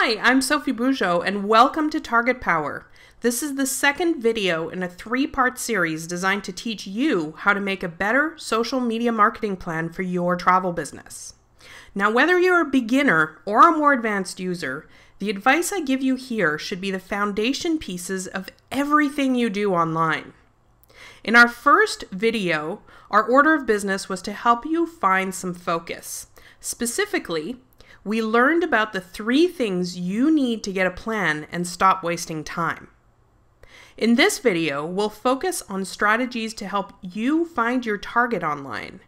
Hi, I'm Sophie Bujold and welcome to Target Power. This is the second video in a three-part series designed to teach you how to make a better social media marketing plan for your travel business. Now, whether you're a beginner or a more advanced user, the advice I give you here should be the foundation pieces of everything you do online. In our first video, our order of business was to help you find some focus. Specifically, we learned about the 3 things you need to get a plan and stop wasting time. In this video, we'll focus on strategies to help you find your target online.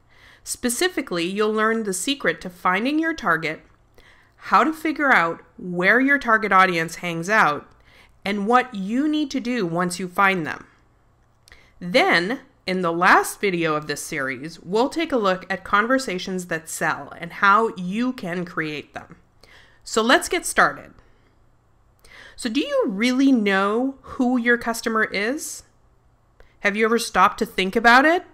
Specifically, you'll learn the secret to finding your target, how to figure out where your target audience hangs out, and what you need to do once you find them. Then, in the last video of this series, we'll take a look at conversations that sell and how you can create them. So let's get started. So do you really know who your customer is? Have you ever stopped to think about it?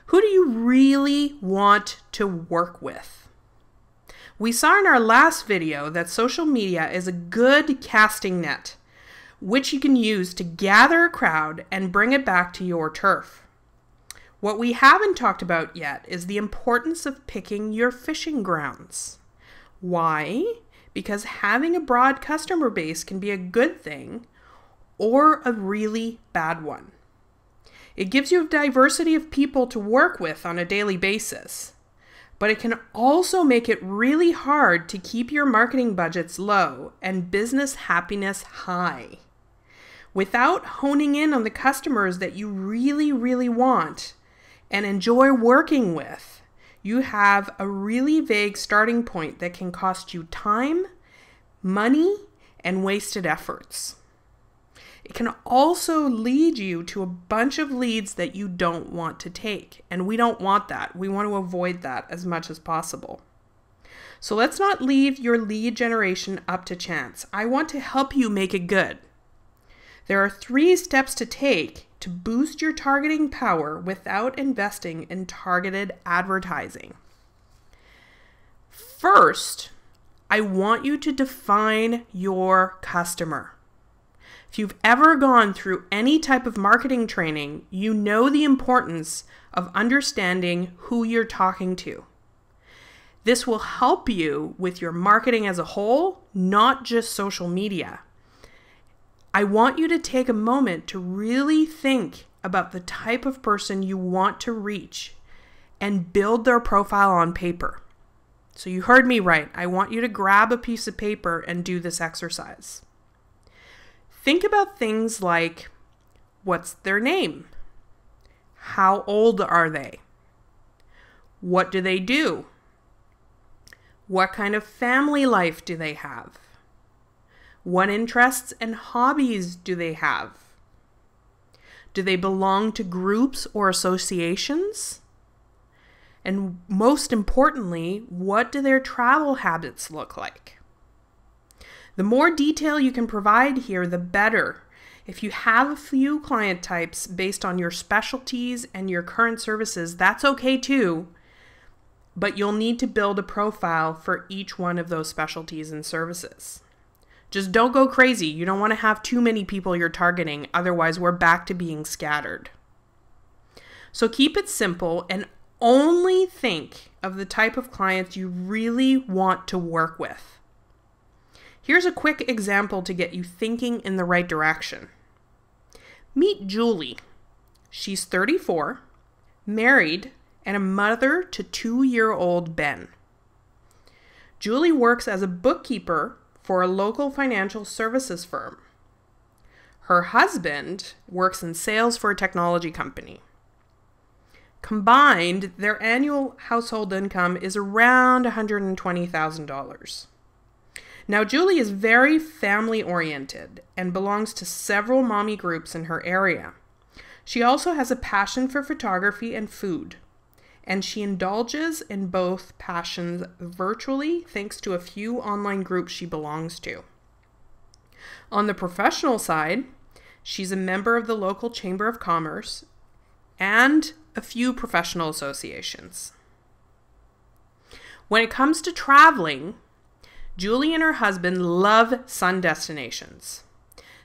Who do you really want to work with? We saw in our last video that social media is a good casting net, which you can use to gather a crowd and bring it back to your turf. What we haven't talked about yet is the importance of picking your fishing grounds. Why? Because having a broad customer base can be a good thing or a really bad one. It gives you a diversity of people to work with on a daily basis, but it can also make it really hard to keep your marketing budgets low and business happiness high. Without honing in on the customers that you really want and enjoy working with, you have a really vague starting point that can cost you time, money, and wasted efforts. It can also lead you to a bunch of leads that you don't want to take, and we don't want that. We want to avoid that as much as possible. So let's not leave your lead generation up to chance. I want to help you make it good. There are 3 steps to take to boost your targeting power without investing in targeted advertising. First, I want you to define your customer. If you've ever gone through any type of marketing training, you know the importance of understanding who you're talking to. This will help you with your marketing as a whole, not just social media. I want you to take a moment to really think about the type of person you want to reach and build their profile on paper. So you heard me right. I want you to grab a piece of paper and do this exercise. Think about things like, what's their name? How old are they? What do they do? What kind of family life do they have? What interests and hobbies do they have? Do they belong to groups or associations? And most importantly, what do their travel habits look like? The more detail you can provide here, the better. If you have a few client types based on your specialties and your current services, that's okay too, but you'll need to build a profile for each one of those specialties and services. Just don't go crazy. You don't want to have too many people you're targeting, otherwise we're back to being scattered. So keep it simple and only think of the type of clients you really want to work with. Here's a quick example to get you thinking in the right direction. Meet Julie. She's 34, married, and a mother to 2-year-old Ben. Julie works as a bookkeeper for a local financial services firm. Her husband works in sales for a technology company. Combined, their annual household income is around $120,000. Now, Julie is very family-oriented and belongs to several mommy groups in her area. She also has a passion for photography and food, and she indulges in both passions virtually thanks to a few online groups she belongs to. On the professional side, she's a member of the local Chamber of Commerce and a few professional associations. When it comes to traveling, Julie and her husband love sun destinations.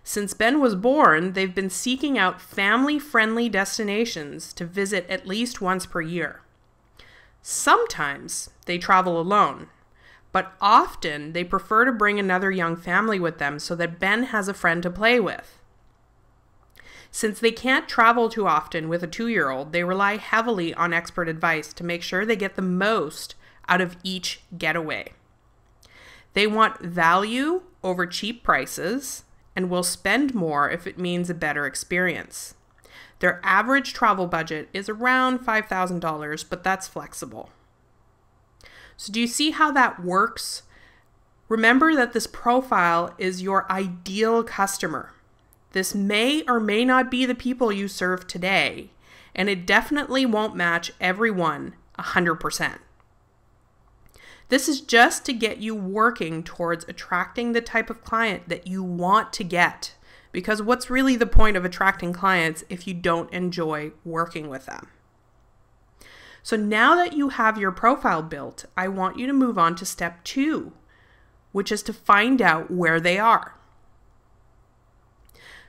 Since Ben was born, they've been seeking out family-friendly destinations to visit at least once per year. Sometimes they travel alone, but often they prefer to bring another young family with them so that Ben has a friend to play with. Since they can't travel too often with a 2-year-old, they rely heavily on expert advice to make sure they get the most out of each getaway. They want value over cheap prices and will spend more if it means a better experience. Their average travel budget is around $5,000, but that's flexible. So do you see how that works? Remember that this profile is your ideal customer. This may or may not be the people you serve today, and it definitely won't match everyone 100%. This is just to get you working towards attracting the type of client that you want to get, because what's really the point of attracting clients if you don't enjoy working with them? So now that you have your profile built, I want you to move on to step 2, which is to find out where they are.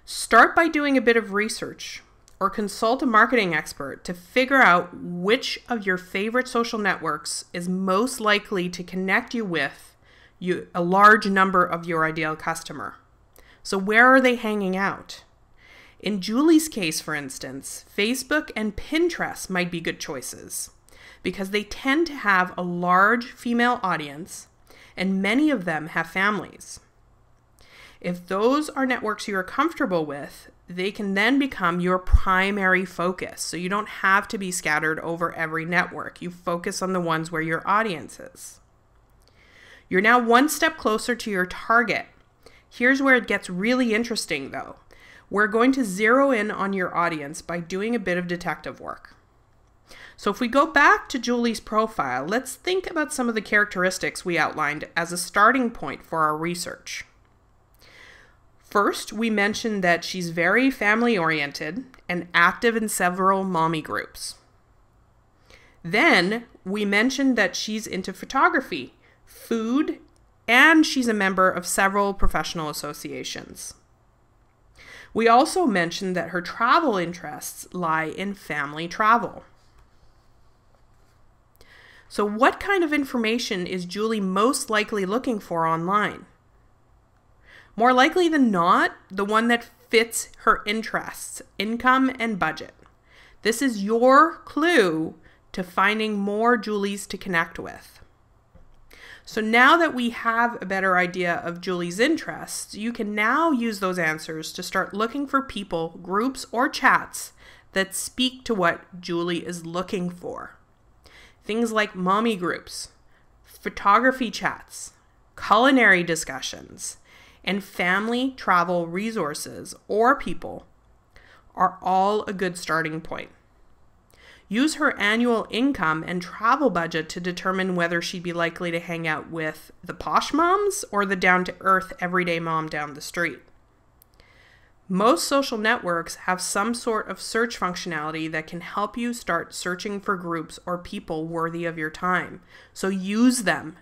Start by doing a bit of research or consult a marketing expert to figure out which of your favorite social networks is most likely to connect you with a large number of your ideal customer. So where are they hanging out? In Julie's case, for instance, Facebook and Pinterest might be good choices because they tend to have a large female audience and many of them have families. If those are networks you are comfortable with, they can then become your primary focus. So you don't have to be scattered over every network. You focus on the ones where your audience is. You're now one step closer to your target. Here's where it gets really interesting though. We're going to zero in on your audience by doing a bit of detective work. So if we go back to Julie's profile, let's think about some of the characteristics we outlined as a starting point for our research. First, we mentioned that she's very family-oriented and active in several mommy groups. Then, we mentioned that she's into photography, food, and she's a member of several professional associations. We also mentioned that her travel interests lie in family travel. So what kind of information is Julie most likely looking for online? More likely than not, the one that fits her interests, income, and budget. This is your clue to finding more Julies to connect with. So now that we have a better idea of Julie's interests, you can now use those answers to start looking for people, groups, or chats that speak to what Julie is looking for. Things like mommy groups, photography chats, culinary discussions, and family travel resources or people are all a good starting point. Use her annual income and travel budget to determine whether she'd be likely to hang out with the posh moms or the down-to-earth everyday mom down the street. Most social networks have some sort of search functionality that can help you start searching for groups or people worthy of your time. So use them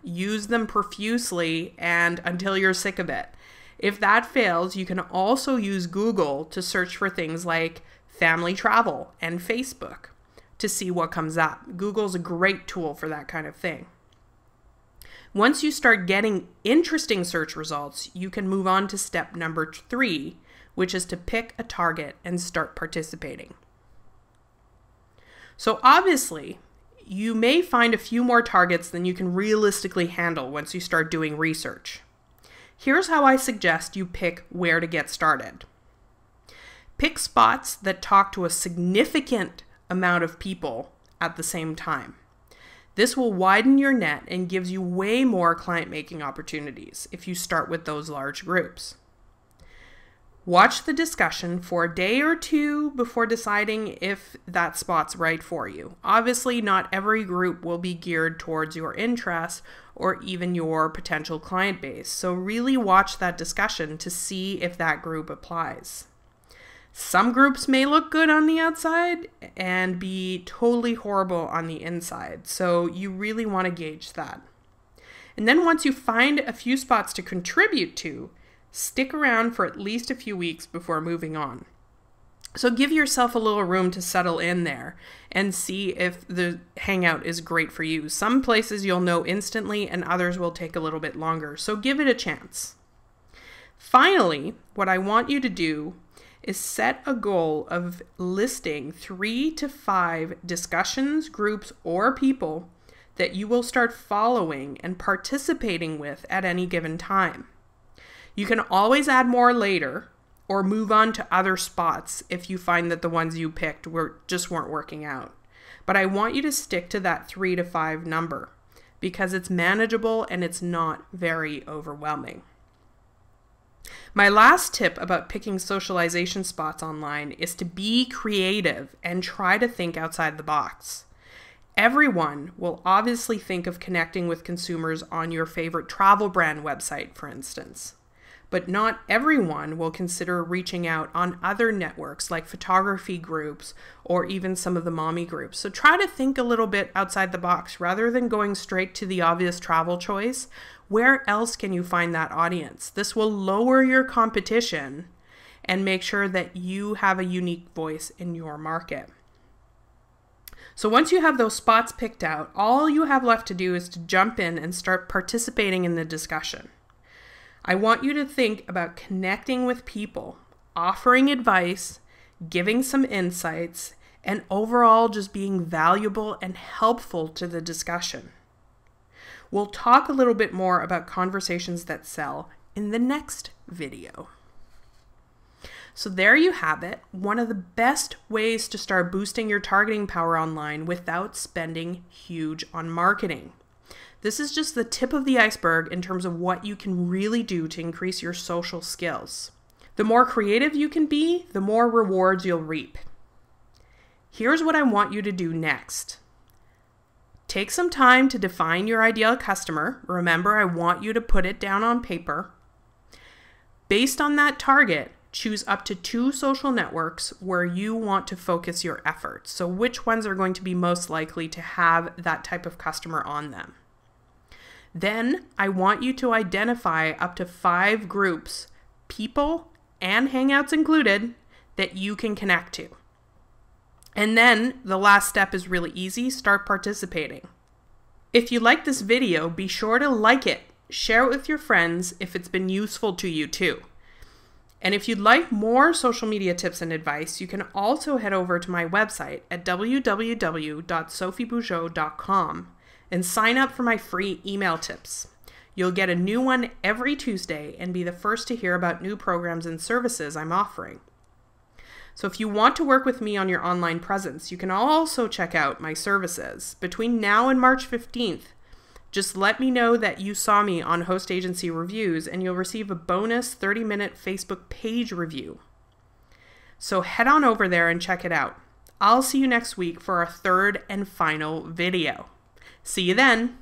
profusely and until you're sick of it. If that fails, you can also use Google to search for things like family travel and Facebook to see what comes up. Google's a great tool for that kind of thing. Once you start getting interesting search results, you can move on to step number 3, which is to pick a target and start participating. So obviously, you may find a few more targets than you can realistically handle once you start doing research. Here's how I suggest you pick where to get started. Pick spots that talk to a significant amount of people at the same time. This will widen your net and gives you way more client-making opportunities if you start with those large groups. Watch the discussion for a day or two before deciding if that spot's right for you. Obviously, not every group will be geared towards your interests or even your potential client base, so really watch that discussion to see if that group applies. Some groups may look good on the outside and be totally horrible on the inside, so you really want to gauge that. And then once you find a few spots to contribute to, stick around for at least a few weeks before moving on. So give yourself a little room to settle in there and see if the hangout is great for you. Some places you'll know instantly and others will take a little bit longer. So give it a chance. Finally, what I want you to do is set a goal of listing 3 to 5 discussions, groups, or people that you will start following and participating with at any given time. You can always add more later or move on to other spots if you find that the ones you picked just weren't working out. But I want you to stick to that 3 to 5 number because it's manageable and it's not very overwhelming. My last tip about picking socialization spots online is to be creative and try to think outside the box. Everyone will obviously think of connecting with consumers on your favorite travel brand website, for instance. But not everyone will consider reaching out on other networks like photography groups or even some of the mommy groups. So try to think a little bit outside the box rather than going straight to the obvious travel choice. Where else can you find that audience? This will lower your competition and make sure that you have a unique voice in your market. So once you have those spots picked out, all you have left to do is to jump in and start participating in the discussion. I want you to think about connecting with people, offering advice, giving some insights, and overall just being valuable and helpful to the discussion. We'll talk a little bit more about conversations that sell in the next video. So there you have it, one of the best ways to start boosting your targeting power online without spending huge on marketing. This is just the tip of the iceberg in terms of what you can really do to increase your social skills. The more creative you can be, the more rewards you'll reap. Here's what I want you to do next. Take some time to define your ideal customer. Remember, I want you to put it down on paper. Based on that target, choose up to 2 social networks where you want to focus your efforts. So which ones are going to be most likely to have that type of customer on them? Then I want you to identify up to 5 groups, people and hangouts included, that you can connect to. And then the last step is really easy, start participating. If you like this video, be sure to like it, share it with your friends if it's been useful to you too. And if you'd like more social media tips and advice, you can also head over to my website at www.sophiebujold.com and sign up for my free email tips. You'll get a new one every Tuesday and be the first to hear about new programs and services I'm offering. So if you want to work with me on your online presence, you can also check out my services. Between now and March 15th, just let me know that you saw me on Host Agency Reviews and you'll receive a bonus 30-minute Facebook page review. So head on over there and check it out. I'll see you next week for our 3rd and final video. See you then.